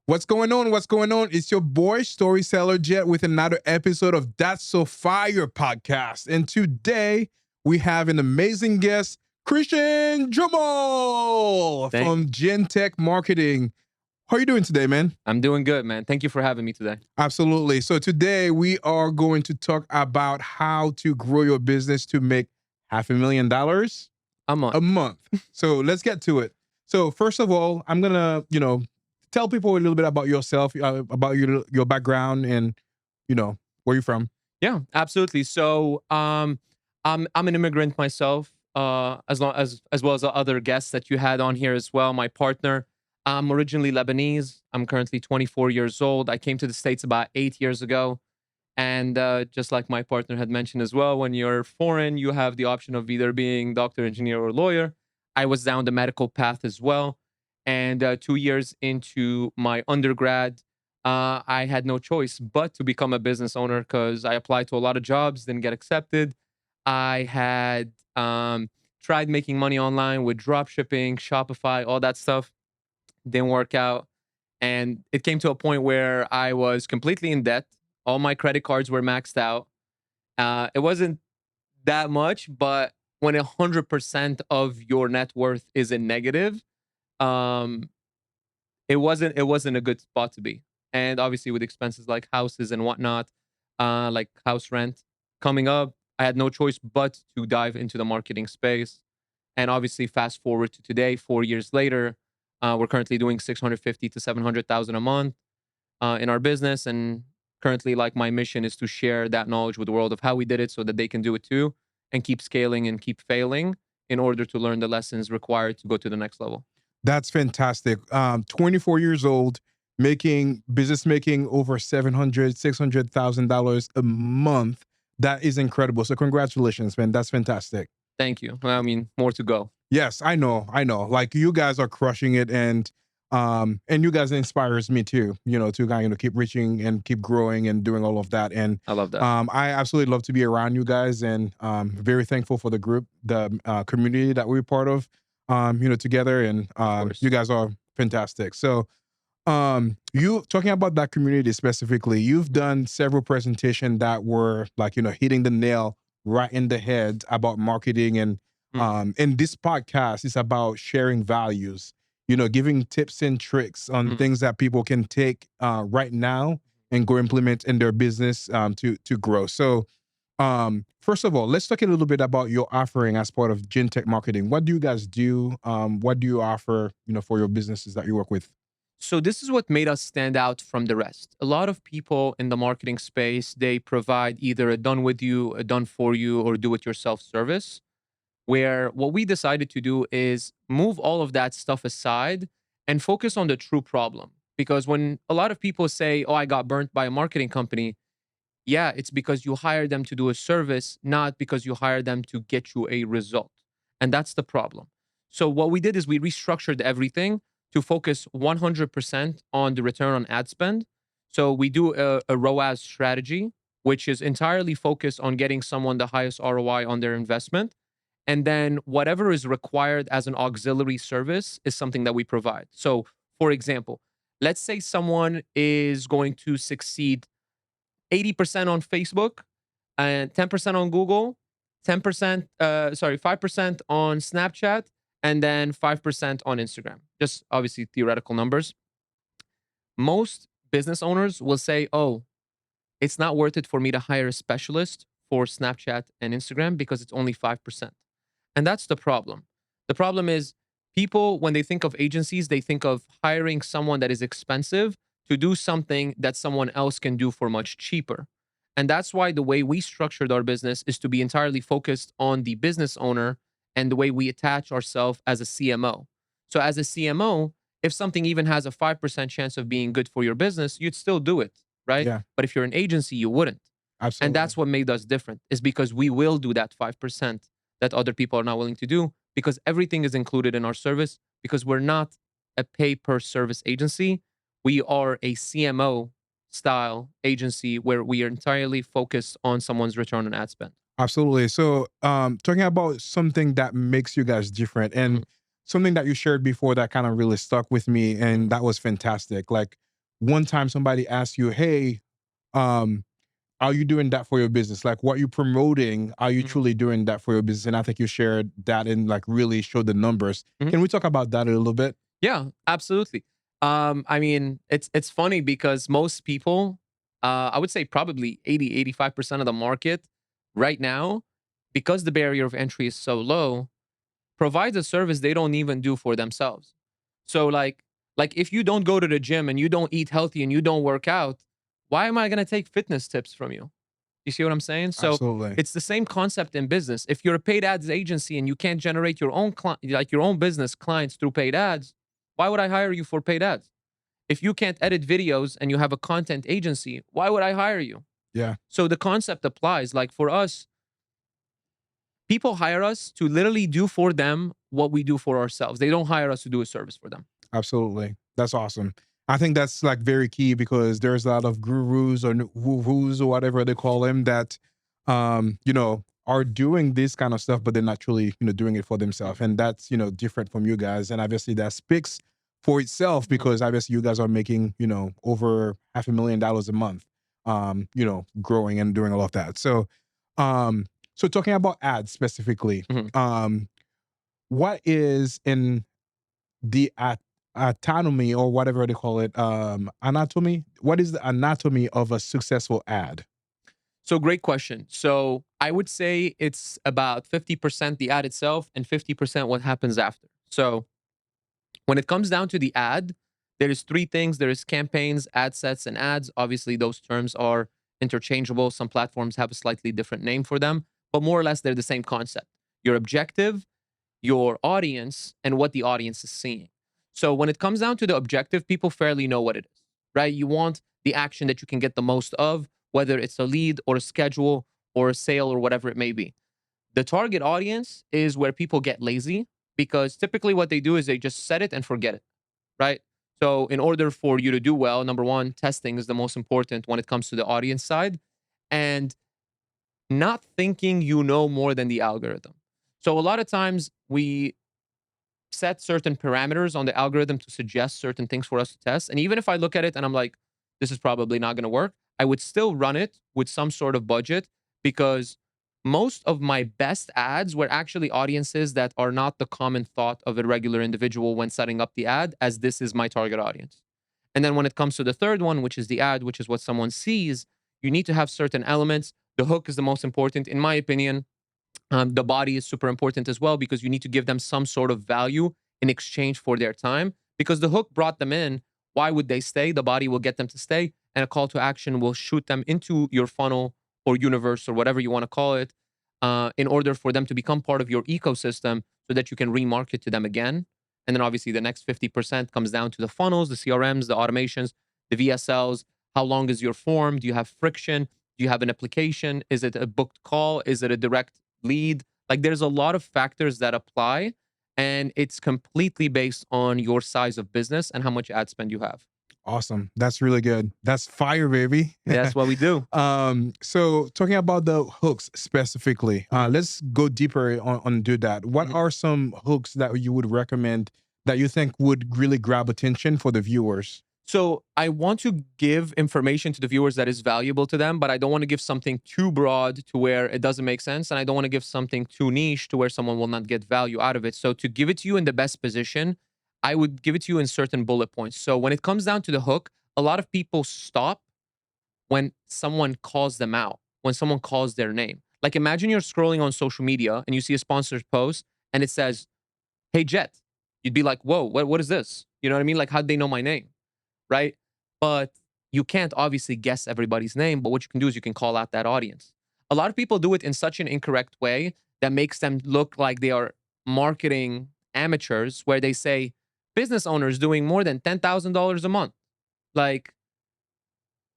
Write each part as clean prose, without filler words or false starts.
What's going on? What's going on? It's your boy Storyteller Jet with another episode of That's So Fire podcast. And today we have an amazing guest, Christian Jamal Thank from Gentech Marketing. How are you doing today, man? I'm doing good, man. Thank you for having me today. Absolutely. So today we are going to talk about how to grow your business to make $500,000 A month. a month. So let's get to it. So first of all, I'm gonna, tell people a little bit about yourself, about your background, and where you're from. Yeah, absolutely. So, I'm an immigrant myself, as well as the other guests that you had on here as well. My partner, I'm originally Lebanese. I'm currently 24 years old. I came to the States about 8 years ago. And just like my partner had mentioned as well, when you're foreign, you have the option of either being doctor, engineer, or lawyer. I was down the medical path as well. And 2 years into my undergrad, I had no choice but to become a business owner because I applied to a lot of jobs, didn't get accepted. I had tried making money online with drop shipping, Shopify, all that stuff. Didn't work out. And it came to a point where I was completely in debt. All my credit cards were maxed out. It wasn't that much, but when 100% of your net worth is in negative, um, it wasn't a good spot to be. And obviously, with expenses like houses and whatnot, like house rent coming up, I had no choice but to dive into the marketing space. And obviously, fast forward to today, 4 years later, we're currently doing 650 to 700,000 a month in our business. And currently, like my mission is to share that knowledge with the world of how we did it so that they can do it too and keep scaling and keep failing in order to learn the lessons required to go to the next level. That's fantastic. 24 years old, making over 700, $600,000 a month. That is incredible. So congratulations, man. That's fantastic. Thank you. Well, I mean, more to go. Yes, I know. Like you guys are crushing it, and you guys inspires me too. To kind of keep reaching and keep growing and doing all of that. And I love that. I absolutely love to be around you guys, and very thankful for the group, the community that we're part of. Together, and course. you guys are fantastic. So, you talking about that community specifically, you've done several presentations that were like hitting the nail right in the head about marketing, and this podcast is about sharing values, giving tips and tricks on things that people can take right now and go implement in their business to grow. So, first of all, let's talk a little bit about your offering as part of Gentech Marketing. What do you guys do? What do you offer, for your businesses that you work with? So this is what made us stand out from the rest. A lot of people in the marketing space, they provide either a done with you, a done for you, or do it yourself service, where what we decided to do is move all of that stuff aside and focus on the true problem. Because when a lot of people say, "Oh, I got burnt by a marketing company," yeah, it's because you hired them to do a service, not because you hired them to get you a result. And that's the problem. So, what we did is we restructured everything to focus 100% on the return on ad spend. So, we do a ROAS strategy, which is entirely focused on getting someone the highest ROI on their investment. And then, whatever is required as an auxiliary service is something that we provide. So, for example, let's say someone is going to succeed 80% on Facebook and 10% on Google, 5% on Snapchat, and then 5% on Instagram. Just obviously theoretical numbers. Most business owners will say, "Oh, it's not worth it for me to hire a specialist for Snapchat and Instagram because it's only 5%." And that's the problem. The problem is people, when they think of agencies, they think of hiring someone that is expensive to do something that someone else can do for much cheaper. And that's why the way we structured our business is to be entirely focused on the business owner and the way we attach ourselves as a CMO. So, as a CMO, if something even has a 5% chance of being good for your business, you'd still do it, right? Yeah, But if you're an agency, you wouldn't. And absolutely. that's what made us different, is because we will do that 5% that other people are not willing to do, because everything is included in our service, because we're not a pay per service agency. We are a CMO style agency where we are entirely focused on someone's return on ad spend. Absolutely. So, talking about something that makes you guys different, Mhm. and something that you shared before that kind of really stuck with me, Mhm. and that was fantastic. Like one time somebody asked you, hey, um, are you doing that for your business? Like what you promoting, are you Mhm. truly doing that for your business? And I think you shared that and like really showed the numbers. Mhm. Can we talk about that a little bit? Yeah, absolutely. I mean, it's funny because most people, I would say probably 85% of the market right now, because the barrier of entry is so low, provides a service they don't even do for themselves. So like if you don't go to the gym and you don't eat healthy and you don't work out, why am I going to take fitness tips from you? You see what I'm saying? So Absolutely. it's the same concept in business. If you're a paid ads agency and you can't generate your own like your own business clients through paid ads, why would I hire you for paid ads? If you can't edit videos and you have a content agency, why would I hire you? Yeah, So the concept applies. Like for us, people hire us to literally do for them what we do for ourselves. They don't hire us to do a service for them. absolutely. That's awesome. I think that's like very key because there's a lot of gurus or woo-woos or whatever they call them that, are doing this kind of stuff, but they're not truly, doing it for themselves. And that's, different from you guys. And obviously that speaks for itself Mhm. because obviously you guys are making, over $500,000 a month, growing and doing all of that. So talking about ads specifically, Mhm. what is in the autonomy or whatever they call it, anatomy? What is the anatomy of a successful ad? So great question. So I would say it's about 50% the ad itself and 50% what happens after. So when it comes down to the ad, there is three things. There is campaigns, ad sets, and ads. Obviously, those terms are interchangeable. Some platforms have a slightly different name for them, but more or less they're the same concept. Your objective, your audience, and what the audience is seeing. So when it comes down to the objective, people fairly know what it is, right? You want the action that you can get the most of, whether it's a lead or a schedule or a sale or whatever it may be. The target audience is where people get lazy because typically what they do is they just set it and forget it, right? So, in order for you to do well, number one, testing is the most important when it comes to the audience side and not thinking you know more than the algorithm. So, a lot of times we set certain parameters on the algorithm to suggest certain things for us to test. And even if I look at it and I'm like, this is probably not going to work, I would still run it with some sort of budget because most of my best ads were actually audiences that are not the common thought of a regular individual when setting up the ad, as this is my target audience. And then when it comes to the third one, which is the ad, which is what someone sees, you need to have certain elements. The hook is the most important, in my opinion. The body is super important as well because you need to give them some sort of value in exchange for their time. Because the hook brought them in, why would they stay? The body will get them to stay, and a call to action will shoot them into your funnel or universe or whatever you want to call it, in order for them to become part of your ecosystem so that you can remarket to them again. And then obviously the next 50% comes down to the funnels, the CRMs, the automations, the VSLs. How long is your form? Do you have friction? Do you have an application? Is it a booked call? Is it a direct lead? Like there's a lot of factors that apply, and it's completely based on your size of business and how much ad spend you have. Awesome. That's really good. That's fire, baby. That's what we do. So talking about the hooks specifically, Mhm, let's go deeper on do that. What mhm. are some hooks that you would recommend that you think would really grab attention for the viewers? So I want to give information to the viewers that is valuable to them, but I don't want to give something too broad to where it doesn't make sense. And I don't want to give something too niche to where someone will not get value out of it. So to give it to you in the best position, I would give it to you in certain bullet points. So when it comes down to the hook, a lot of people stop when someone calls them out, when someone calls their name. Like imagine you're scrolling on social media and you see a sponsored post and it says, "Hey Jet." You'd be like, "Whoa, what is this?" You know what I mean? Like, how'd they know my name? Right? But you can't obviously guess everybody's name, but what you can do is you can call out that audience. A lot of people do it in such an incorrect way that makes them look like they are marketing amateurs, where they say business owners doing more than $10,000 a month. Like,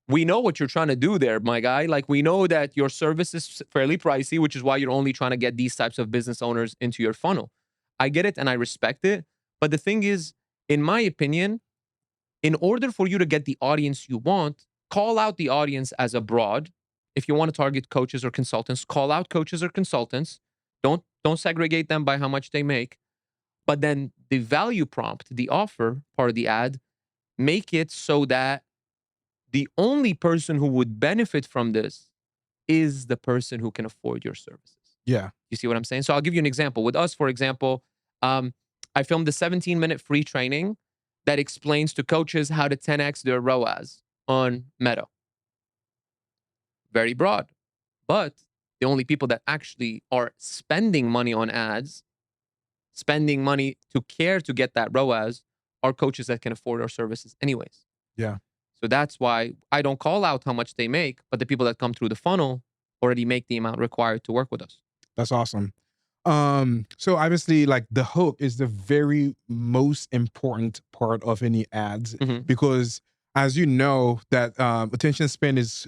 we know what you're trying to do there, my guy. Like, we know that your service is fairly pricey, which is why you're only trying to get these types of business owners into your funnel. I get it and I respect it. But the thing is, in my opinion, in order for you to get the audience you want, call out the audience as a broad. If you want to target coaches or consultants, call out coaches or consultants. Don't segregate them by how much they make. But then the value prompt, the offer part of the ad, make it so that The only person who would benefit from this is the person who can afford your services. Yeah. You see what I'm saying? So I'll give you an example. With us, for example, um, I filmed a 17-minute free training that explains to coaches how to 10x their ROAS on Meta. Very broad. But the only people that actually are spending money on ads, spending money to care to get that ROAS, are coaches that can afford our services anyways. Yeah. So that's why I don't call out how much they make, but the people that come through the funnel already make the amount required to work with us. That's awesome. So obviously, like the hook is the very most important part of any ads Mhm. because, as you know, that attention span is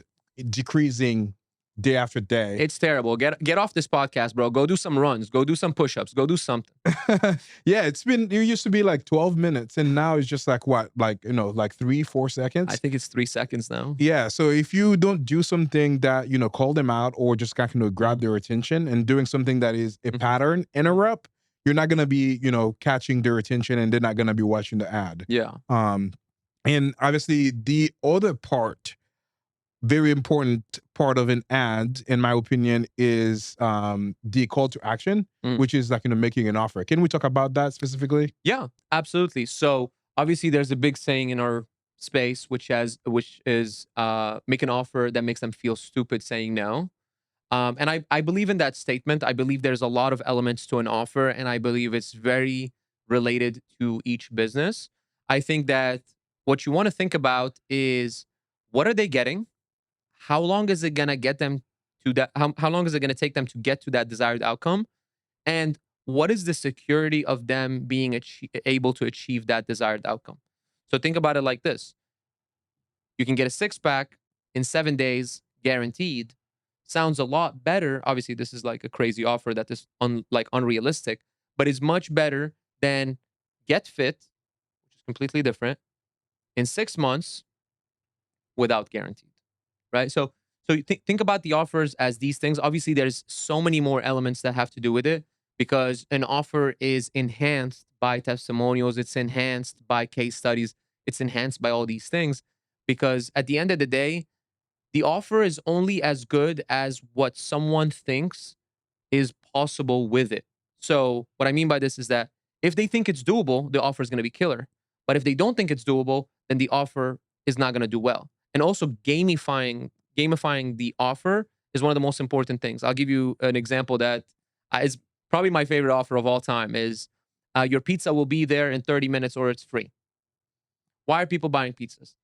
decreasing day after day. It's terrible. Get off this podcast, bro. Go do some runs. Go do some push-ups. Go do something. Yeah, it used to be like 12 minutes, and now it's just like what, like like 3-4 I seconds. think it's 3 seconds now. Yeah, so if you don't do something that, call them out or just kind of grab Mhm. their attention and doing something that is a Mhm. pattern interrupt, you're not gonna be, catching their attention and they're not gonna be watching the ad. Yeah. Um, and obviously the other part, very important part of an ad, in my opinion, is the call to action, Mm. which is like, making an offer. Can we talk about that specifically? Yeah, absolutely. So obviously there's a big saying in our space which is make an offer that makes them feel stupid saying no. And I believe in that statement. I believe there's a lot of elements to an offer, and I believe it's very related to each business. I think that what you want to think about is what are they getting? How long is it gonna get them to that? How long is it gonna take them to get to that desired outcome? And what is the security of them being able to achieve that desired outcome? So think about it like this: you can get a six pack in 7 days, guaranteed. Sounds a lot better. Obviously, this is like a crazy offer that is like unrealistic, but is much better than get fit, which is completely different, in 6 months without guaranteed. Right? So you think about the offers as these things. Obviously, there's so many more elements that have to do with it because an offer is enhanced by testimonials, it's enhanced by case studies, it's enhanced by all these things. Because at the end of the day, the offer is only as good as what someone thinks is possible with it. So, what I mean by this is that if they think it's doable, the offer is going to be killer. But if they don't think it's doable, then the offer is not going to do well. And also gamifying the offer is one of the most important things. I'll give you an example that is probably my favorite offer of all time is your pizza will be there in 30 minutes or it's free. Why are people buying pizzas?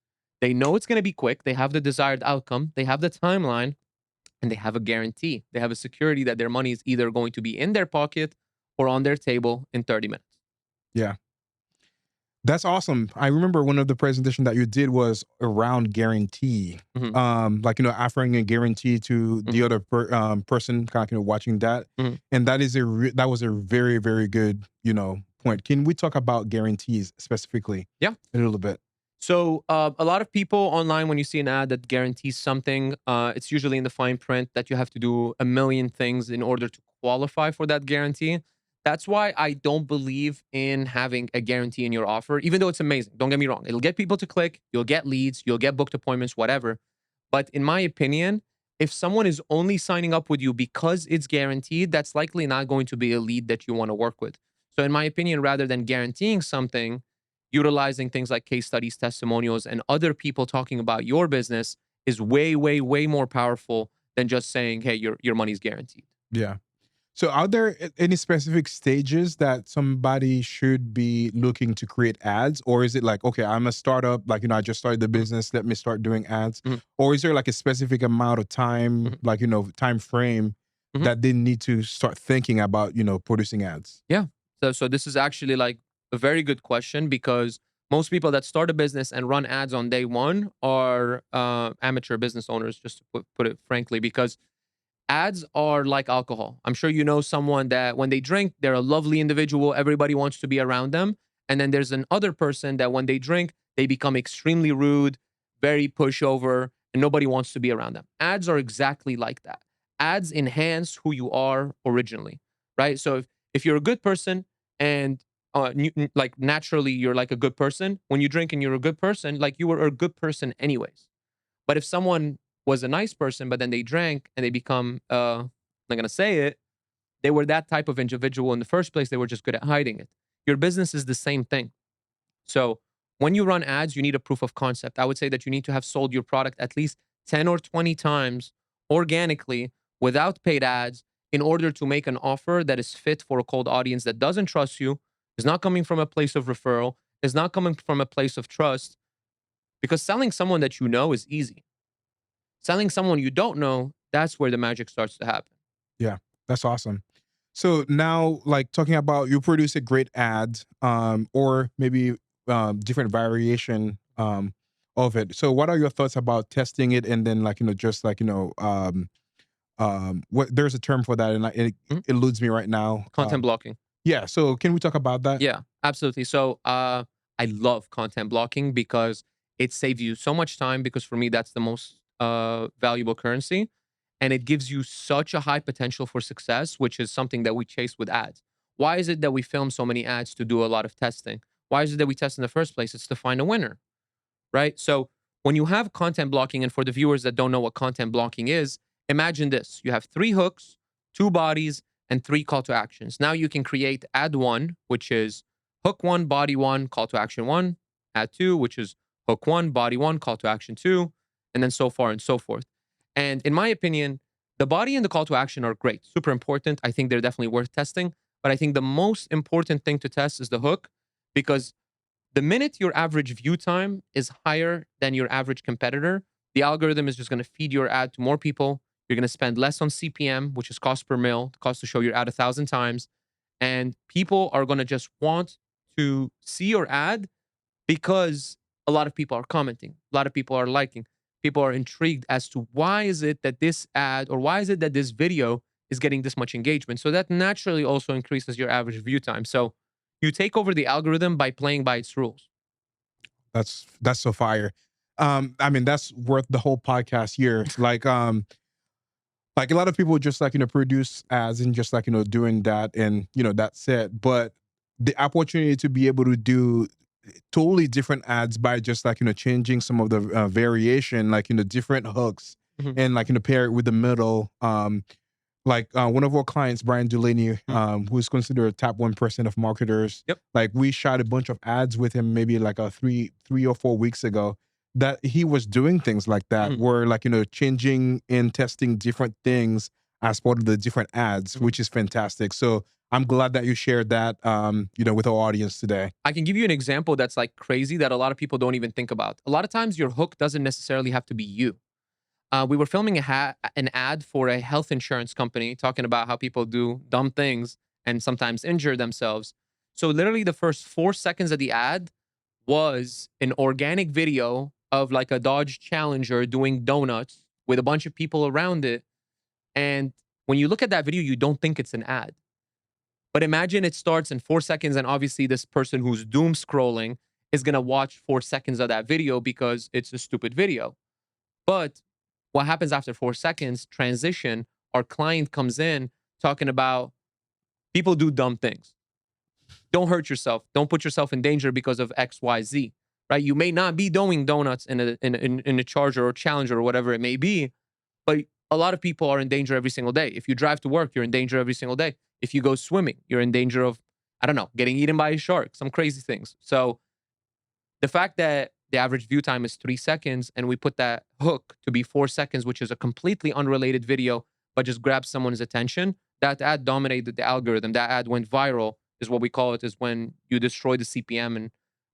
They know it's going to be quick. They have the desired outcome. They have the timeline and they have a guarantee. They have a security that their money is either going to be in their pocket or on their table in 30 minutes. Yeah. That's awesome. I remember one of the presentation that you did was around guarantee. Mhm, Like, offering a guarantee to the mhm, other person kind of, watching that. mhm. And that is that was a very, very good, point. Can we talk about guarantees specifically Yeah. a little bit? So a lot of people online, when you see an ad that guarantees something, it's usually in the fine print that you have to do a million things in order to qualify for that guarantee. That's why I don't believe in having a guarantee in your offer, even though it's amazing. Don't get me wrong. It'll get people to click, you'll get leads, you'll get booked appointments, whatever. But in my opinion, if someone is only signing up with you because it's guaranteed, that's likely not going to be a lead that you want to work with. So, in my opinion, rather than guaranteeing something, utilizing things like case studies, testimonials, and other people talking about your business is way, way, way more powerful than just saying, "Hey, your money's guaranteed." Yeah. So are there any specific stages that somebody should be looking to create ads? Or is it like, okay, I'm a startup, like, I just started the Mhm, business, let me start doing ads? mhm, Or is there like a specific amount of time, mhm, like, time frame mhm. that they need to start thinking about, producing ads? Yeah. So this is actually like a very good question because most people that start a business and run ads on day one are amateur business owners, just to put it frankly, because ads are like alcohol. I'm sure you know someone that when they drink, they're a lovely individual. Everybody wants to be around them. And then there's another person that when they drink, they become extremely rude, very pushover, and nobody wants to be around them. Ads are exactly like that. Ads enhance who you are originally, right? So if you're a good person and like naturally you're like a good person, when you drink and you're a good person, like you were a good person anyways, But if someone was a nice person, but then they drank and they become, I'm not gonna say it, they were that type of individual in the first place. They were just good at hiding it. Your business is the same thing. So when you run ads, you need a proof of concept. I would say that you need to have sold your product at least 10 or 20 times organically without paid ads in order to make an offer that is fit for a cold audience that doesn't trust you, is not coming from a place of referral, is not coming from a place of trust. Because selling someone that you know is easy. Selling someone you don't know, that's where the magic starts to happen. Yeah, that's awesome. So now, like talking about you produce a great ad, or maybe different variation of it. So, what are your thoughts about testing it and then, like just like what there's a term for that, and it Mhm. eludes me right now. Content blocking. Yeah. So, can we talk about that? Yeah, absolutely. So I love content blocking because it saves you so much time because for me, that's the most valuable currency. And it gives you such a high potential for success, which is something that we chase with ads. Why is it that we film so many ads to do a lot of testing? Why is it that we test in the first place? It's to find a winner, right? So when you have content blocking, and for the viewers that don't know what content blocking is, imagine this: you have three hooks, two bodies, and three call to actions. Now you can create ad one, which is hook one, body one, call to action one, ad two, which is hook one, body one, call to action two, and then so far and so forth. And in my opinion, the body and the call to action are great, super important. I think they're definitely worth testing. But I think the most important thing to test is the hook, because the minute your average view time is higher than your average competitor, the algorithm is just going to feed your ad to more people. You're going to spend less on CPM, which is cost per mil, cost to show your ad 1,000 times. And people are going to just want to see your ad because a lot of people are commenting, a lot of people are liking, people are intrigued as to why is it that this ad or why is it that this video is getting this much engagement. So that naturally also increases your average view time. So you take over the algorithm by playing by its rules. That's so fire. I mean, that's worth the whole podcast here. Like a lot of people just like produce ads and just like doing that, and that's it. But the opportunity to be able to do totally different ads by just like changing some of the variation, like different hooks, Mhm, and like pair it with the middle. Like one of our clients, Brian Delaney, mhm. who's considered a top 1% of marketers. Yep. Like we shot a bunch of ads with him maybe like a three or 4 weeks ago, that he was doing things like that, Mhm, where like changing and testing different things as part of the different ads, mhm. which is fantastic. So I'm glad that you shared that with our audience today. I can give you an example that's like crazy that a lot of people don't even think about. A lot of times your hook doesn't necessarily have to be you. We were filming an ad for a health insurance company talking about how people do dumb things and sometimes injure themselves. So literally the first 4 seconds of the ad was an organic video of like a Dodge Challenger doing donuts with a bunch of people around it. And when you look at that video, you don't think it's an ad. But imagine it starts in 4 seconds, and obviously, this person who's doom scrolling is going to watch 4 seconds of that video because it's a stupid video. But what happens after 4 seconds, transition, our client comes in talking about people do dumb things. Don't hurt yourself. Don't put yourself in danger because of XYZ, right? You may not be doing donuts in a Charger or Challenger or whatever it may be, but a lot of people are in danger every single day. If you drive to work, you're in danger every single day. If you go swimming, you're in danger of, I don't know, getting eaten by a shark, some crazy things. So the fact that the average view time is 3 seconds and we put that hook to be 4 seconds, which is a completely unrelated video, but just grabs someone's attention, that ad dominated the algorithm. That ad went viral, is what we call it, is when you destroy the CPM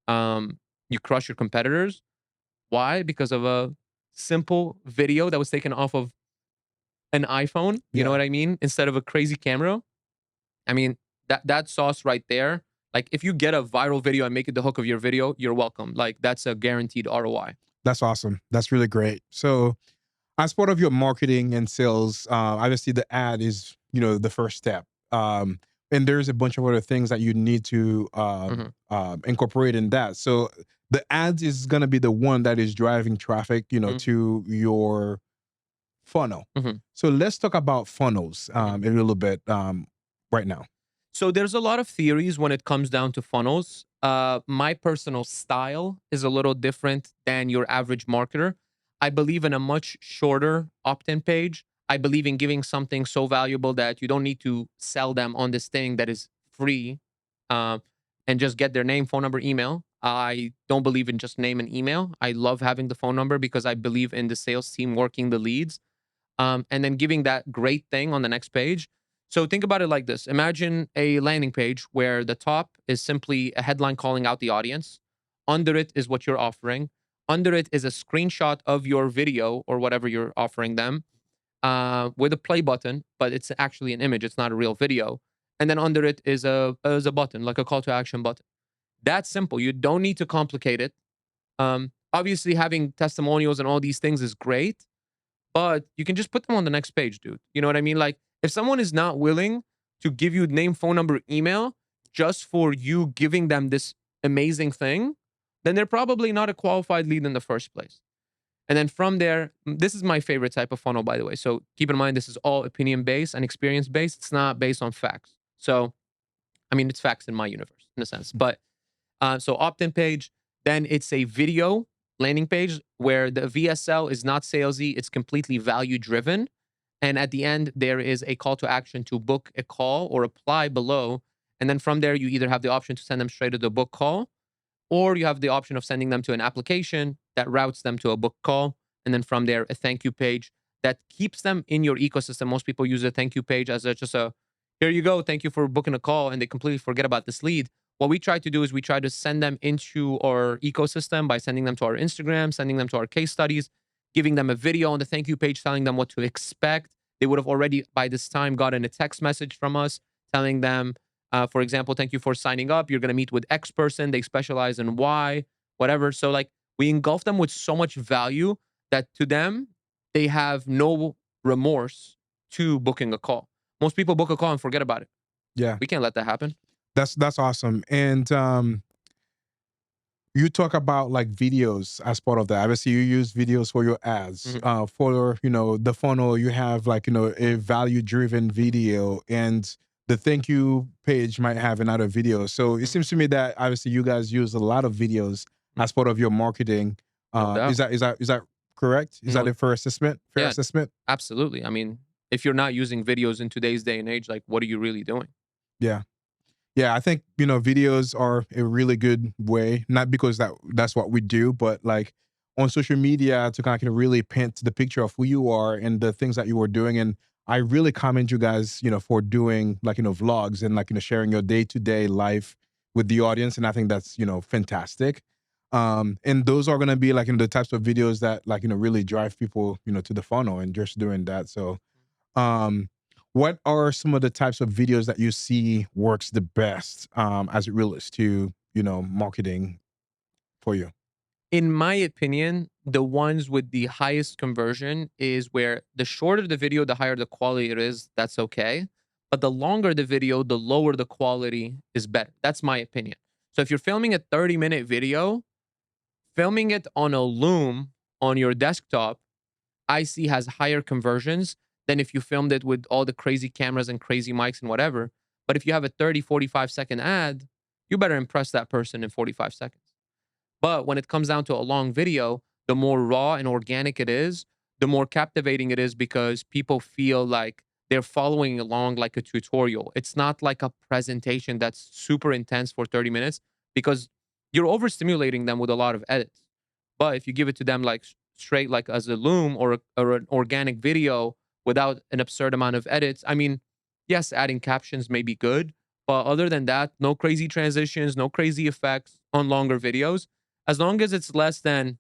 and you crush your competitors. Why? Because of a simple video that was taken off of an iPhone. You know Yeah. what I mean? Instead of a crazy camera. I mean, that sauce right there. Like if you get a viral video and make it the hook of your video, you're welcome. Like that's a guaranteed ROI. That's awesome. That's really great. So as part of your marketing and sales, obviously the ad is, the first step. And there's a bunch of other things that you need to Mhm, incorporate in that. So the ads is going to be the one that is driving traffic, mhm, to your funnel. mhm, So let's talk about funnels mhm. a little bit right now. So there's a lot of theories when it comes down to funnels. My personal style is a little different than your average marketer. I believe in a much shorter opt-in page. I believe in giving something so valuable that you don't need to sell them on this thing that is free, uh, and just get their name, phone number, email. I don't believe in just name and email. I love having the phone number because I believe in the sales team working the leads, and then giving that great thing on the next page. So think about it like this. Imagine a landing page where the top is simply a headline calling out the audience. Under it is what you're offering. Under it is a screenshot of your video or whatever you're offering them, with a play button, but it's actually an image. It's not a real video. And then under it is a button, like a call to action button. That's simple. You don't need to complicate it. Obviously, having testimonials and all these things is great, but you can just put them on the next page, dude. You know what I mean? Like, if someone is not willing to give you name, phone number, email just for you giving them this amazing thing, then they're probably not a qualified lead in the first place. And then from there, this is my favorite type of funnel, by the way. So keep in mind, this is all opinion based and experience based. It's not based on facts. So, I mean, it's facts in my universe in a sense. But so opt-in page, then it's a video landing page where the VSL is not salesy, it's completely value driven. And at the end, there is a call to action to book a call or apply below. And then from there, you either have the option to send them straight to the book call, or you have the option of sending them to an application that routes them to a book call. And then from there, a thank you page that keeps them in your ecosystem. Most people use a thank you page as just a, here you go, thank you for booking a call. And they completely forget about this lead. What we try to do is we try to send them into our ecosystem by sending them to our Instagram, sending them to our case studies, giving them a video on the thank you page, telling them what to expect. They would have already by this time gotten a text message from us telling them, for example, thank you for signing up. You're going to meet with X person. They specialize in Y, whatever. So, like, we engulf them with so much value that to them, they have no remorse to booking a call. Most people book a call and forget about it. Yeah, We can't let that happen. that's awesome. And you talk about like videos as part of that. Obviously, you use videos for your ads. Mhm. For the funnel, you have like a value driven video, and the thank you page might have another video. So it Mhm. seems to me that obviously you guys use a lot of videos Mhm. as part of your marketing. No doubt. Is that correct? Is that No, a fair assessment? Fair yeah, assessment? absolutely. I mean, if you're not using videos in today's day and age, like, what are you really doing? Yeah. Yeah, I think videos are a really good way. Not because that's what we do, but like on social media to kind of really paint the picture of who you are and the things that you are doing. And I really commend you guys, for doing like vlogs and like sharing your day to day life with the audience. And I think that's fantastic. And those are gonna be like the types of videos that like really drive people to the funnel and just doing that. So um, what are some of the types of videos that you see works the best as it relates to marketing for you? In my opinion, the ones with the highest conversion is where the shorter the video, the higher the quality it is. That's okay. But the longer the video, the lower the quality is better. That's my opinion. So if you're filming a 30-minute video, filming it on a loom on your desktop, I see has higher conversions than if you filmed it with all the crazy cameras and crazy mics and whatever. But if you have a 30, 45-second ad, you better impress that person in 45 seconds. But when it comes down to a long video, the more raw and organic it is, the more captivating it is because people feel like they're following along like a tutorial. It's not like a presentation that's super intense for 30 minutes because you're overstimulating them with a lot of edits. But if you give it to them like straight, like as a loom or an organic video without an absurd amount of edits, I mean, yes, adding captions may be good, but other than that, no crazy transitions, no crazy effects on longer videos. As long as it's less than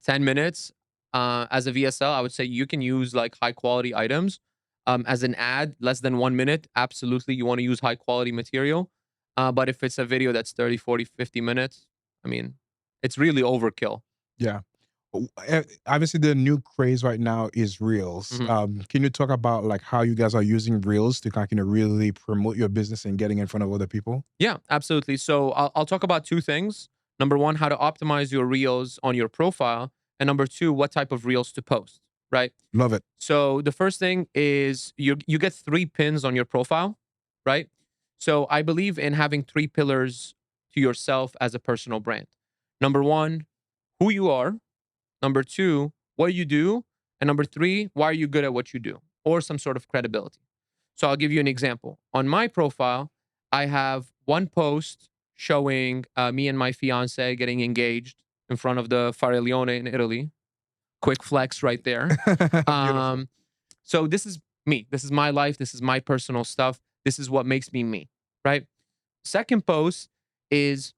10 minutes, as a VSL, I would say you can use like high quality items. As an ad, less than 1 minute, absolutely you want to use high quality material. But if it's a video that's 30, 40, 50 minutes, I mean, it's really overkill. Yeah. Obviously, the new craze right now is reels. Mhm. Can you talk about like how you guys are using reels to kind of really promote your business and getting in front of other people? Yeah, absolutely. So I'll talk about two things. Number one, how to optimize your reels on your profile. And number two, what type of reels to post, right? Love it. So the first thing is you get three pins on your profile, right? So I believe in having three pillars to yourself as a personal brand. Number one, who you are. Number two, what you do, and number three, why are you good at what you do, or some sort of credibility. So I'll give you an example. On my profile, I have one post showing me and my fiance getting engaged in front of the Fariglione in Italy. Quick flex right there. Beautiful. Um, so this is me. This is my life. This is my personal stuff. This is what makes me me, right? Second post is,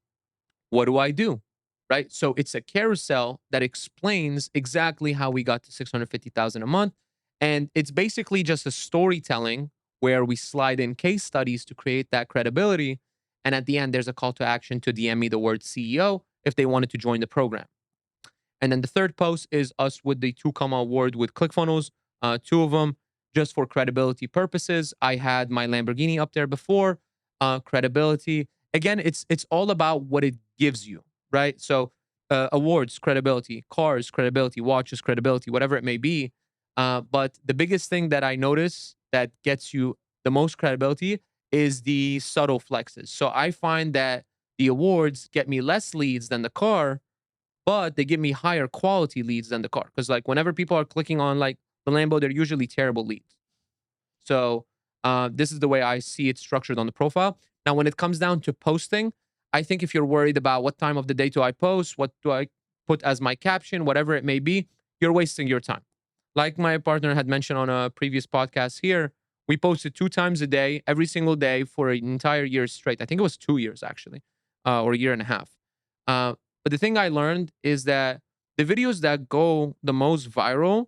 what do I do? Right? So it's a carousel that explains exactly how we got to 650,000 a month. And it's basically just a storytelling where we slide in case studies to create that credibility. And at the end, there's a call to action to DM me the word CEO if they wanted to join the program. And then the third post is us with the 2 comma award with ClickFunnels, two of them just for credibility purposes. I had my Lamborghini up there before, credibility. Again, it's all about what it gives you, right? So awards, credibility, cars, credibility, watches, credibility, whatever it may be. But the biggest thing that I notice that gets you the most credibility is the subtle flexes. So I find that the awards get me less leads than the car, but they give me higher quality leads than the car. Because like whenever people are clicking on like the Lambo, they're usually terrible leads. So this is the way I see it structured on the profile. Now, when it comes down to posting, I think if you're worried about what time of the day do I post, what do I put as my caption, whatever it may be, you're wasting your time. Like my partner had mentioned on a previous podcast here, we posted 2 times a day, every single day for an entire year straight. I think it was 2 years actually, or a year and a half. Uh, but the thing I learned is that the videos that go the most viral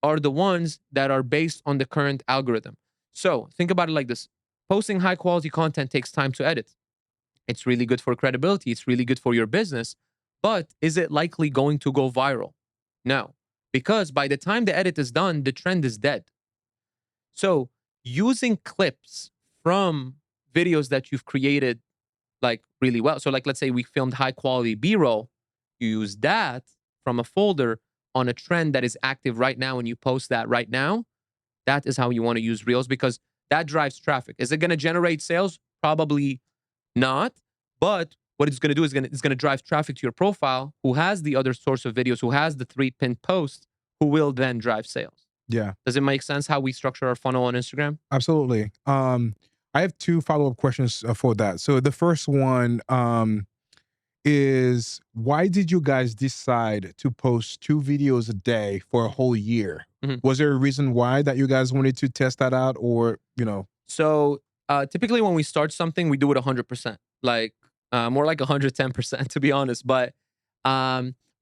are the ones that are based on the current algorithm. So think about it like this: posting high quality content takes time to edit. It's really good for credibility, it's really good for your business. But is it likely going to go viral? No, because by the time the edit is done, the trend is dead. So using clips from videos that you've created like really well. So like let's say we filmed high quality B-roll, you use that from a folder on a trend that is active right now and you post that right now. That is how you want to use Reels because that drives traffic. Is it going to generate sales? Probably not. But what it's going to do is it's going to drive traffic to your profile who has the other source of videos, who has the 3 pinned posts, who will then drive sales. Yeah. Does it make sense how we structure our funnel on Instagram? Absolutely. I have two follow-up questions for that. So the first one is, why did you guys decide to post 2 videos a day for a whole year? Mhm. Was there a reason why that you guys wanted to test that out, or So typically when we start something, we do it 100%, like more like 110%, to be honest. But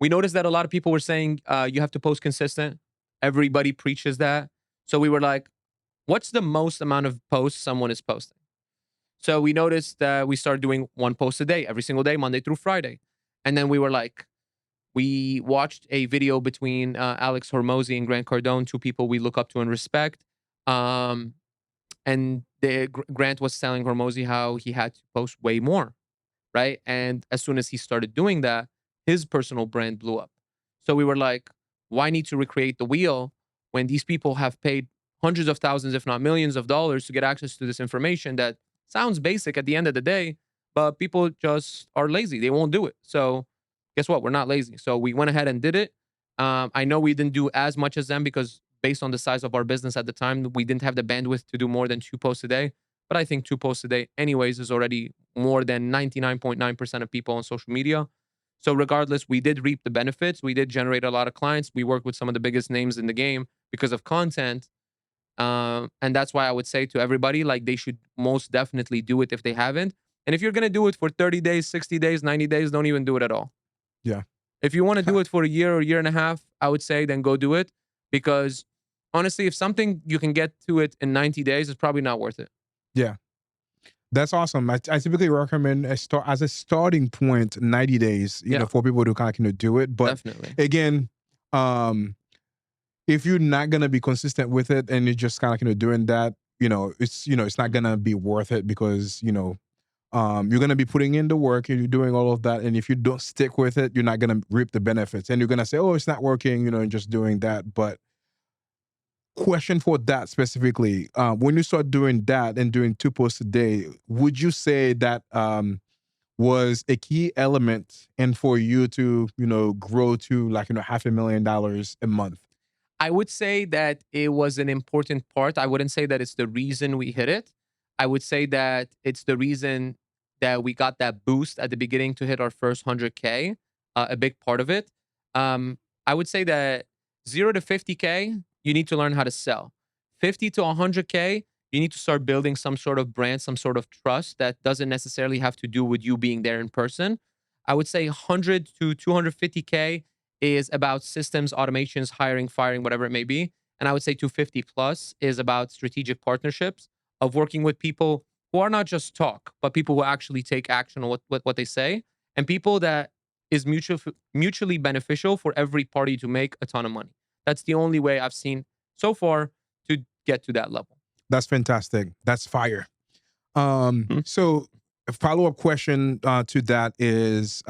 we noticed that a lot of people were saying you have to post consistent. Everybody preaches that. So we were like, what's the most amount of posts someone is posting? So we noticed that we started doing 1 post a day, every single day, Monday through Friday. And then we were like, we watched a video between Alex Hormozy and Grant Cardone, 2 people we look up to and respect. Um, and Grant was telling Hormozy how he had to post way more, right? And as soon as he started doing that, his personal brand blew up. So we were like, why need to recreate the wheel when these people have paid hundreds of thousands, if not millions of dollars to get access to this information that sounds basic at the end of the day, but people just are lazy. They won't do it. So guess what? We're not lazy. So we went ahead and did it. I know we didn't do as much as them because based on the size of our business at the time, we didn't have the bandwidth to do more than 2 posts a day. But I think 2 posts a day, anyways, is already more than 99.9% of people on social media. So, regardless, we did reap the benefits. We did generate a lot of clients. We worked with some of the biggest names in the game because of content. And that's why I would say to everybody, like, they should most definitely do it if they haven't. And if you're going to do it for 30 days, 60 days, 90 days, don't even do it at all. yeah. If you want to do it for a year or a year and a half, I would say then go do it because honestly, if something you can get to it in 90 days, it's probably not worth it. Yeah. That's awesome. I typically recommend as a starting point 90 days, Yeah. for people to kind of do it. But Definitely. again, if you're not gonna be consistent with it and you're just kind of doing that, it's not gonna be worth it because you're gonna be putting in the work and you're doing all of that, and if you don't stick with it, you're not gonna reap the benefits, and you're gonna say, "Oh, it's not working," and just doing that. But question for that specifically, when you start doing that and doing 2 posts a day, would you say that was a key element and for you to, grow to like, $500,000 a month? I would say that it was an important part. I wouldn't say that it's the reason we hit it. I would say that it's the reason that we got that boost at the beginning to hit our first 100K, a big part of it. I would say that 0 to 50K, you need to learn how to sell. 50 to 100K, you need to start building some sort of brand, some sort of trust that doesn't necessarily have to do with you being there in person. I would say 100 to 250K is about systems, automations, hiring, firing, whatever it may be. And I would say 250 plus is about strategic partnerships of working with people who are not just talk, but people who actually take action on what they say, and people that is mutually beneficial for every party to make a ton of money. That's the only way I've seen so far to get to that level. That's fantastic. That's fire. Hmm? So a follow-up question to that is,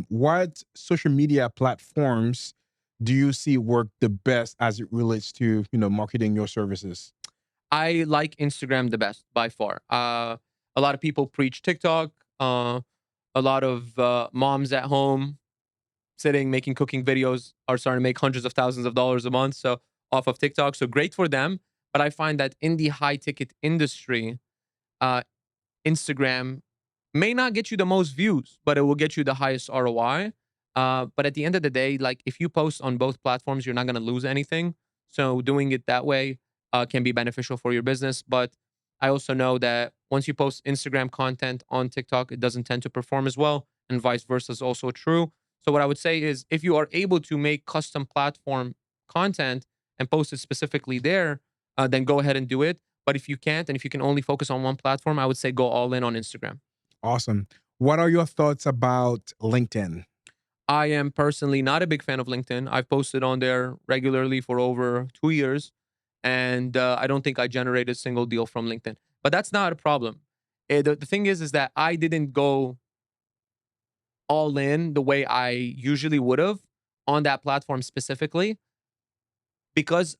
what social media platforms do you see work the best as it relates to, marketing your services? I like Instagram the best by far. A lot of people preach TikTok. A lot of moms at home sitting making cooking videos are starting to make hundreds of thousands of dollars a month. So off of TikTok, so great for them. But I find that in the high ticket industry, uh, Instagram may not get you the most views, but it will get you the highest ROI. But at the end of the day, like if you post on both platforms, you're not going to lose anything. So doing it that way can be beneficial for your business. But I also know that once you post Instagram content on TikTok, it doesn't tend to perform as well, and vice versa is also true. So what I would say is, if you are able to make custom platform content and post it specifically there, then go ahead and do it. But if you can't, and if you can only focus on one platform, I would say go all in on Instagram. Awesome. What are your thoughts about LinkedIn? I am personally not a big fan of LinkedIn. I've posted on there regularly for over 2 years, and I don't think I generated a single deal from LinkedIn. But that's not a problem. The thing is that I didn't go all in the way I usually would have on that platform specifically, because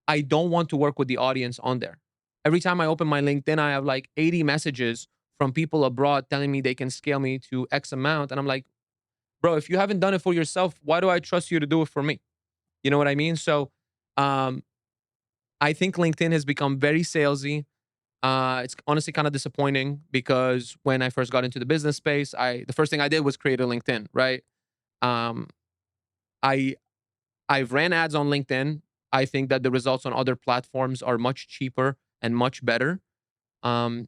I don't want to work with the audience on there. Every time I open my LinkedIn, I have like 80 messages from people abroad telling me they can scale me to X amount. And I'm like, bro, if you haven't done it for yourself, why do I trust you to do it for me? You know what I mean? So um, I think LinkedIn has become very salesy. It's honestly kind of disappointing, because when I first got into the business space, the first thing I did was create a LinkedIn, right? Um, I I've ran ads on LinkedIn. I think that the results on other platforms are much cheaper and much better. Um,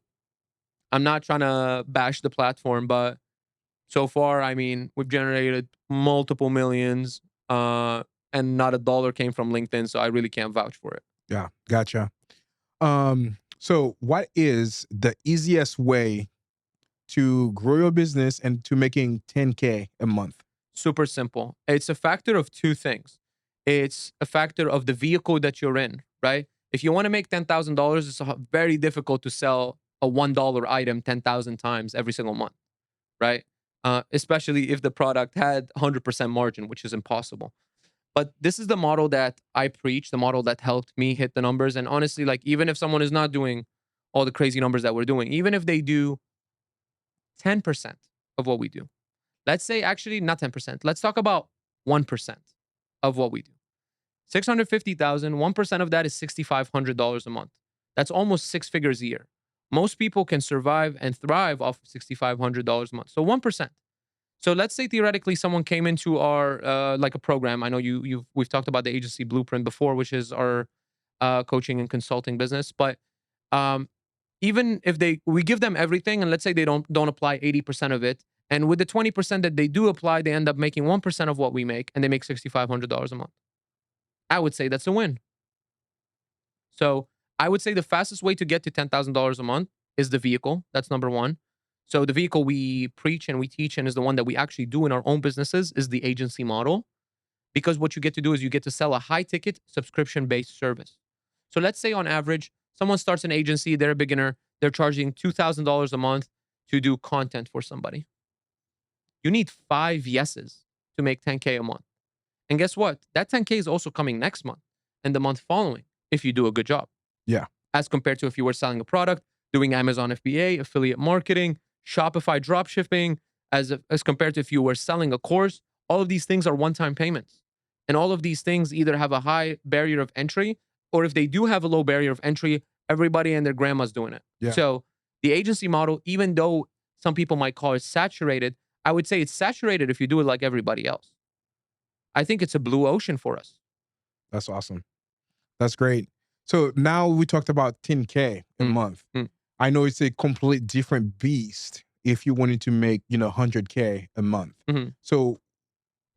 I'm not trying to bash the platform, but so far, I mean, we've generated multiple millions, and not a dollar came from LinkedIn, so I really can't vouch for it. Yeah, gotcha. So what is the easiest way to grow your business and to making 10K a month? Super simple. It's a factor of two things. It's a factor of the vehicle that you're in, right? If you want to make $10,000, it's very difficult to sell a $1 item 10,000 times every single month, right? Especially if the product had 100% margin, which is impossible. But this is the model that I preach, the model that helped me hit the numbers. And honestly, like, even if someone is not doing all the crazy numbers that we're doing, even if they do 10% of what we do, let's say actually not 10%, let's talk about 1% of what we do. 650,000, 1% of that is $6,500 a month. That's almost six figures a year. Most people can survive and thrive off of $6,500 a month. So 1%. So let's say theoretically someone came into our like a program. I know we've talked about the agency blueprint before, which is our coaching and consulting business. But um, even if we give them everything, and let's say they don't apply 80% of it, and with the 20% that they do apply, they end up making 1% of what we make, and they make $6,500 a month. I would say that's a win. So I would say the fastest way to get to $10,000 a month is the vehicle. That's number one. So the vehicle we preach and we teach, and is the one that we actually do in our own businesses, is the agency model. Because what you get to do is you get to sell a high ticket subscription based service. So let's say on average, someone starts an agency, they're a beginner, they're charging $2,000 a month to do content for somebody. You need 5 yeses to make 10K a month. And guess what? That 10K is also coming next month and the month following if you do a good job, Yeah. as compared to if you were selling a product, doing Amazon FBA, affiliate marketing, Shopify drop shipping, as compared to if you were selling a course. All of these things are one-time payments. And all of these things either have a high barrier of entry, or if they do have a low barrier of entry, everybody and their grandma's doing it. Yeah, So the agency model, even though some people might call it saturated, I would say it's saturated if you do it like everybody else. I think it's a blue ocean for us. that's awesome. That's great. So now we talked about 10K a Mm, month. mm, I know it's a complete different beast if you wanted to make, 100K a month. mhm, So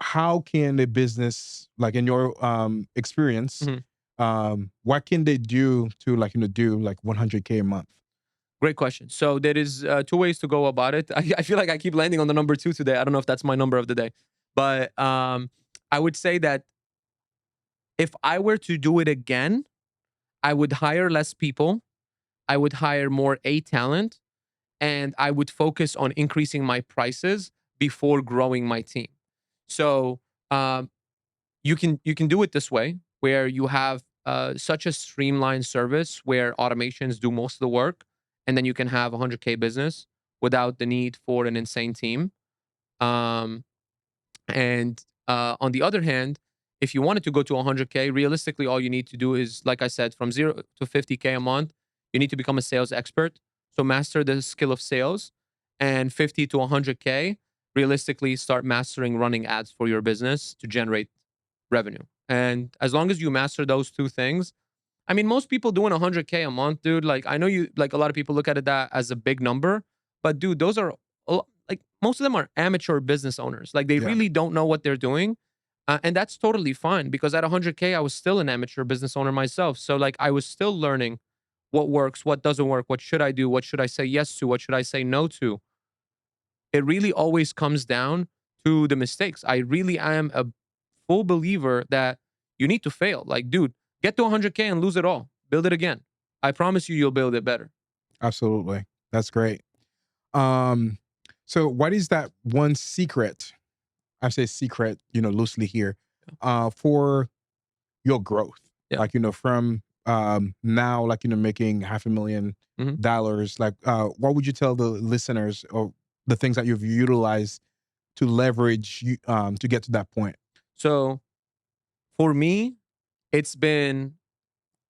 how can a business, like in your experience, mhm. what can they do to like, do like 100K a month? Great question. So there is two ways to go about it. I feel like I keep landing on the number two today. I don't know if that's my number of the day, but I would say that if I were to do it again, I would hire less people. I would hire more A talent, and I would focus on increasing my prices before growing my team. So um, you can do it this way, where you have such a streamlined service where automations do most of the work, and then you can have a 100K business without the need for an insane team. Um, and on the other hand, if you wanted to go to 100K, realistically, all you need to do is, like I said, from 0 to 50K a month, you need to become a sales expert. So master the skill of sales, and 50 to 100K, realistically, start mastering running ads for your business to generate revenue. And as long as you master those two things, I mean, most people doing 100K a month, dude. Like, I know you, like, a lot of people look at it that as a big number, but dude, those are like, most of them are amateur business owners. Like, they Yeah, really don't know what they're doing. And that's totally fine, because at 100K, I was still an amateur business owner myself. So, like, I was still learning what works, what doesn't work, what should I do, what should I say yes to, what should I say no to. It really always comes down to the mistakes. I really am a full believer that you need to fail. Like, dude, get to 100K and lose it all. Build it again. I promise you, you'll build it better. absolutely. That's great. Um, so what is that one secret? I say secret, loosely here, for your growth. Yeah. Like, from now, like, making half a million Mhm. dollars. Like, what would you tell the listeners, or the things that you've utilized to leverage to get to that point? So for me, it's been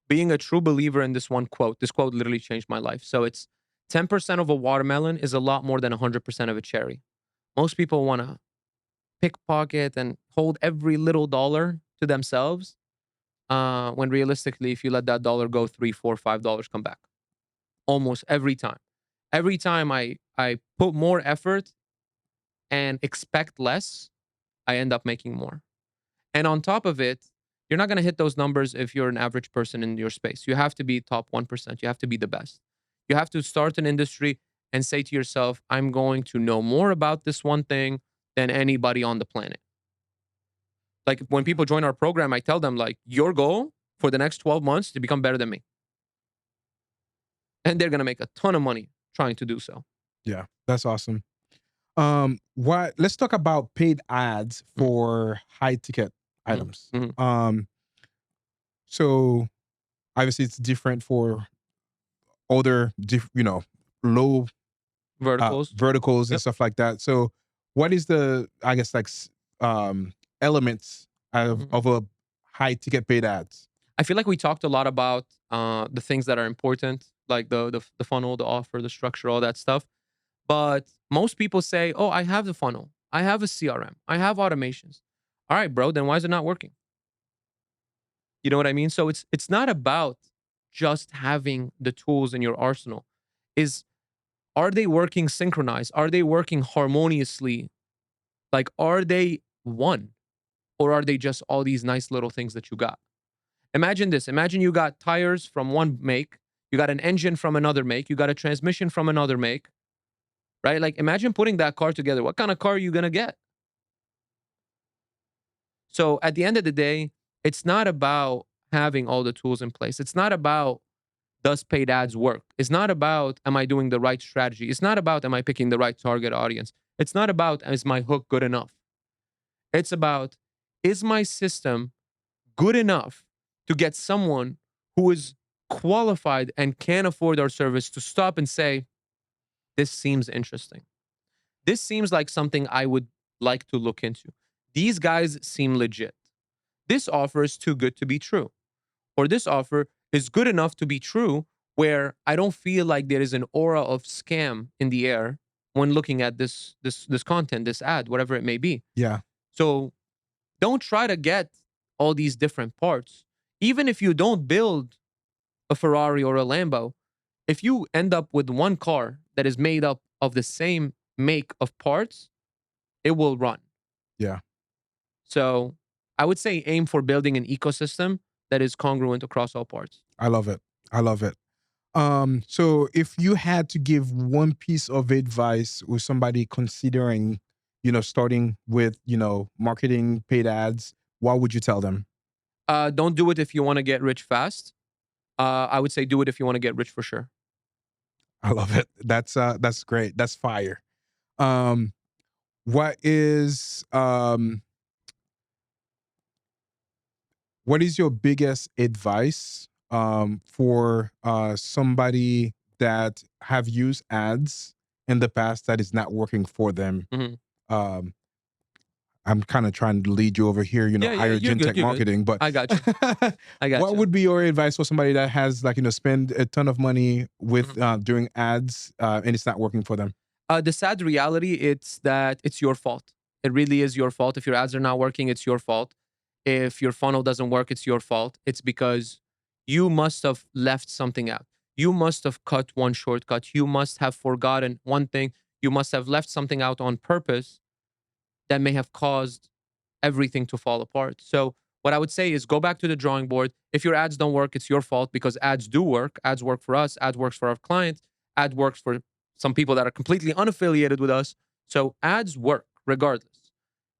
being a true believer in this one quote. This quote literally changed my life. So it's 10% of a watermelon is a lot more than 100% of a cherry. Most people want to pickpocket and hold every little dollar to themselves. When realistically, if you let that dollar go, three, four, $5 come back almost every time. Every time I put more effort and expect less, I end up making more. And on top of it, you're not going to hit those numbers if you're an average person in your space. You have to be top 1%. You have to be the best. You have to start an industry and say to yourself, I'm going to know more about this one thing than anybody on the planet. Like, when people join our program, I tell them, like, your goal for the next 12 months to become better than me. And they're going to make a ton of money trying to do so. Yeah, that's awesome. What? Let's talk about paid ads Mm, for high ticket mhm, items. mhm. So obviously it's different for other, low Verticals. verticals and Yep. stuff like that. So what is the, I guess, like elements Mhm. of a high ticket paid ads? I feel like we talked a lot about the things that are important, like the funnel, the offer, the structure, all that stuff. But most people say, "Oh, I have the funnel, I have a CRM, I have automations." All right, bro, then why is it not working? You know what I mean? So it's not about just having the tools in your arsenal. Is Are they working synchronized? Are they working harmoniously? Like, are they one, or are they just all these nice little things that you got? Imagine this. Imagine you got tires from one make, you got an engine from another make, you got a transmission from another make, right? Like, imagine putting that car together. What kind of car are you gonna get? So at the end of the day, it's not about having all the tools in place. It's not about, does paid ads work? It's not about, am I doing the right strategy? It's not about, am I picking the right target audience? It's not about, is my hook good enough? It's about, is my system good enough to get someone who is qualified and can afford our service to stop and say, this seems interesting. This seems like something I would like to look into. These guys seem legit. This offer is too good to be true. Or this offer is good enough to be true where I don't feel like there is an aura of scam in the air when looking at this content, this ad, whatever it may be. Yeah. So don't try to get all these different parts. Even if you don't build a Ferrari or a Lambo, if you end up with one car that is made up of the same make of parts, it will run. Yeah. So I would say aim for building an ecosystem that is congruent across all parts. I love it. I love it. So if you had to give one piece of advice with somebody considering, starting with, marketing paid ads, what would you tell them? Don't do it if you want to get rich fast. I would say do it if you want to get rich for sure. I love it. That's great. That's fire. Um, what is what is your biggest advice for somebody that have used ads in the past that is not working for them? Mhm. Um, I'm kind of trying to lead you over here, Yeah, yeah, higher you're gen good. tech You're good. marketing, but I got you. I got what you. would be your advice for somebody that has like, spend a ton of money with Mhm. doing ads and it's not working for them? The sad reality it's that it's your fault. It really is your fault. If your ads are not working, it's your fault. If your funnel doesn't work, it's your fault. It's because you must have left something out. You must have cut one shortcut. You must have forgotten one thing. You must have left something out on purpose that may have caused everything to fall apart. So, what I would say is go back to the drawing board. If your ads don't work, it's your fault because ads do work. Ads work for us, ads works for our clients, ad works for some people that are completely unaffiliated with us. So, ads work regardless.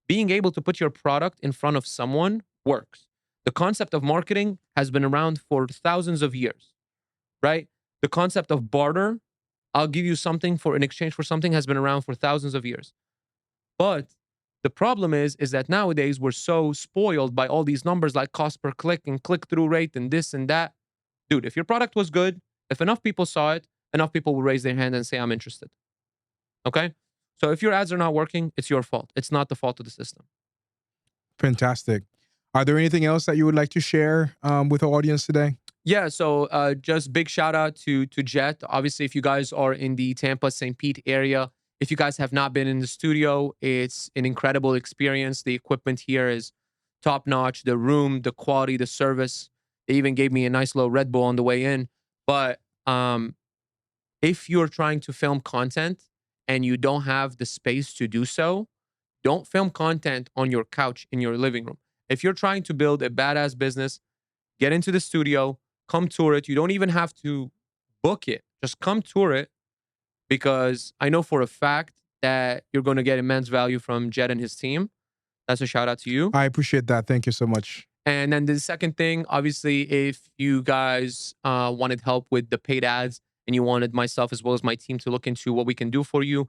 Being able to put your product in front of someone works. The concept of marketing has been around for thousands of years, right? The concept of barter, I'll give you something for in exchange for something, has been around for thousands of years. But the problem is that nowadays we're so spoiled by all these numbers like cost per click and click through rate and this and that. Dude, if your product was good, if enough people saw it, enough people will raise their hand and say, I'm interested. Okay. So if your ads are not working, it's your fault. It's not the fault of the system. Fantastic. Are there anything else that you would like to share with our audience today? Yeah, so just big shout out to Jet. Obviously, if you guys are in the Tampa St. Pete area, if you guys have not been in the studio, it's an incredible experience. The equipment here is top notch. The room, the quality, the service. They even gave me a nice little Red Bull on the way in. But if you're trying to film content and you don't have the space to do so, don't film content on your couch in your living room. If you're trying to build a badass business, get into the studio, come tour it. You don't even have to book it. Just come tour it because I know for a fact that you're going to get immense value from Jed and his team. That's a shout out to you. I appreciate that. Thank you so much. And then the second thing, obviously, if you guys wanted help with the paid ads and you wanted myself as well as my team to look into what we can do for you,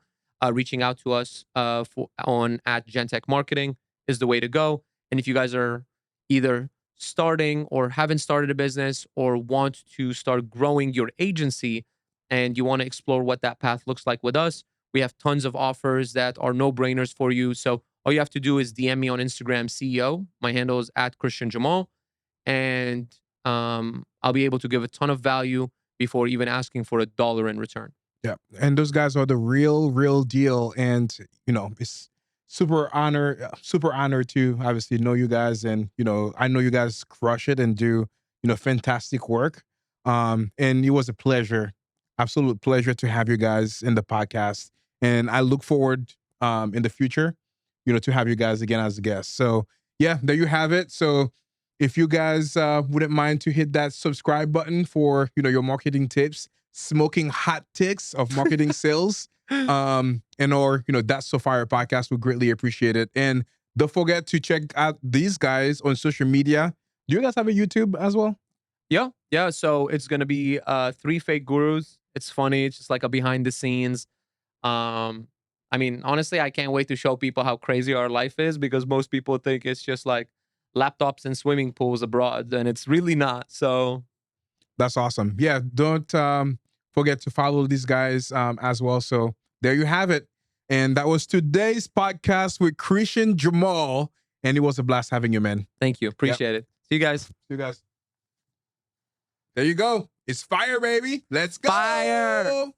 reaching out to us on at Gentech Marketing is the way to go. And if you guys are either starting or haven't started a business or want to start growing your agency and you want to explore what that path looks like with us, we have tons of offers that are no brainers for you. So all you have to do is DM me on Instagram, CEO. My handle is at Christian Jamal. And I'll be able to give a ton of value before even asking for $1 in return. Yeah. And those guys are the real deal. And, it's super honored to obviously know you guys. And, I know you guys crush it and do, fantastic work. And it was a pleasure, absolute pleasure to have you guys in the podcast. And I look forward in the future, to have you guys again as a guest. So yeah, there you have it. So if you guys wouldn't mind to hit that subscribe button for, your marketing tips, smoking hot ticks of marketing sales, and or, That's So Fire podcast, would greatly appreciate it. And don't forget to check out these guys on social media. Do you guys have a YouTube as well? Yeah. Yeah. So it's going to be three fake gurus. It's funny. It's just like a behind the scenes. Um, I mean, honestly, I can't wait to show people how crazy our life is because most people think it's just like laptops and swimming pools abroad, and it's really not. So That's awesome. Yeah, don't forget to follow these guys as well. So there you have it. And that was today's podcast with Christian Jamal. And it was a blast having you, man. Thank you. Appreciate it. See you guys. See you guys. There you go. It's fire, baby. Let's go. Fire.